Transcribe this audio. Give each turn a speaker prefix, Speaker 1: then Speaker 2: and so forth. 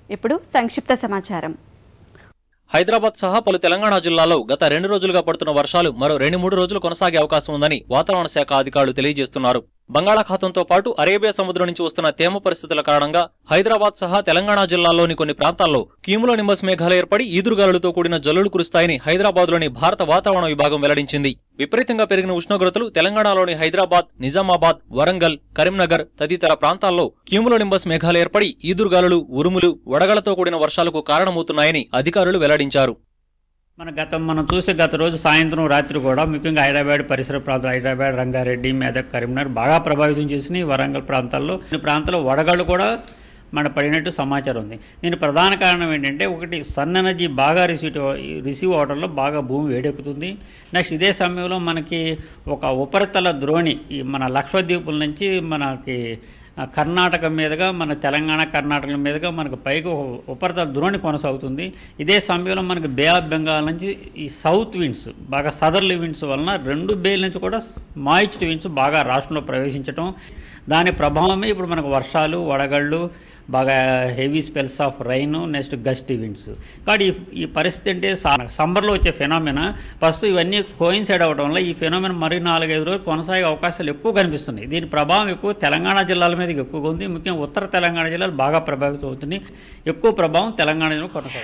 Speaker 1: ఇప్పుడు సంక్షిప్త సమాచారం.
Speaker 2: హైదరాబాద్ సహా పలు తెలంగాణ జిల్లాల్లో గత 2 రోజులుగా పడుతున్న వర్షాలు మరో 2-3 రోజులు కొనసాగే అవకాశం ఉందని వాతావరణ శాఖ అధికారులు తెలియజేస్తున్నారు. బంగాళాఖాతంతో పాటు అరేబియా సముద్రం నుంచి వస్తున్న తేమ పరిస్థితుల కారణంగా హైదరాబాద్ సహా తెలంగాణ జిల్లాల్లోని కొన్ని ప్రాంతాల్లో క్యూములోనింబస్ మేఘాలు ఏర్పడి ఈదురుగాలులతో కూడిన జల్లులు కురుస్తాయని హైదరాబాద్లోని భారత వాతావరణ విభాగం వెల్లడించింది. విపరీతంగా పెరిగిన ఉష్ణోగ్రతలు తెలంగాణలోని హైదరాబాద్, నిజామాబాద్, వరంగల్, కరీంనగర్ తదితర ప్రాంతాల్లో క్యూములోనింబస్ మేఘాలు ఏర్పడి ఈదురుగాలులు, ఉరుములు, వడగళ్లతో కూడిన వర్షాలకు కారణమవుతున్నాయని అధికారులు వెల్లడించారు.
Speaker 3: మనం చూసే గత రోజు సాయంత్రం రాత్రి కూడా ముఖ్యంగా హైదరాబాద్ పరిసర ప్రాంతాలు హైదరాబాద్, రంగారెడ్డి, మెదక్, కరీంనగర్ బాగా ప్రభావితం చేసిన వరంగల్ ప్రాంతాల్లో కొన్ని ప్రాంతాల్లో వడగళ్ళు కూడా పడినట్టు సమాచారం ఉంది. దీని ప్రధాన కారణం ఏంటంటే ఒకటి సన్ ఎనర్జీ బాగా రిసీవ్ అవడంలో బాగా భూమి వేడెక్కుతుంది. నెక్స్ట్ ఇదే సమయంలో మనకి ఒక ఉపరితల ద్రోణి మన లక్షద్వీపుల నుంచి మనకి కర్ణాటక మీదుగా మన తెలంగాణ కర్ణాటక మీదుగా మనకు పైకి ఉపరితల ద్రోణి కొనసాగుతుంది. ఇదే సమయంలో మనకి బే ఆఫ్ బెంగాల్ నుంచి ఈ సౌత్ విండ్స్ బాగా సదర్లీ విండ్స్ వలన 2 బేల నుంచి కూడా మాయిస్ట్ విండ్స్ బాగా రాష్ట్రంలో ప్రవేశించడం, దాని ప్రభావమే ఇప్పుడు మనకు వర్షాలు, వడగళ్ళు, బాగా heavy spells of rain, next gusty winds. కాబట్టి ఈ పరిస్థితి అంటే సమ్మర్లో వచ్చే ఫెనామినా ప్రస్తుతం ఇవన్నీ కోయిన్సైడ్ అవ్వడం వల్ల ఈ ఫెనామినా మరి 4-5 రోజులు కొనసాగే అవకాశాలు ఎక్కువ కనిపిస్తున్నాయి. దీని ప్రభావం ఎక్కువ తెలంగాణ జిల్లాల మీద ఎక్కువగా ఉంది. ముఖ్యంగా ఉత్తర తెలంగాణ జిల్లాలు బాగా ప్రభావితం అవుతుంది. ఎక్కువ ప్రభావం తెలంగాణ జిల్లాలో కొనసాగుతుంది.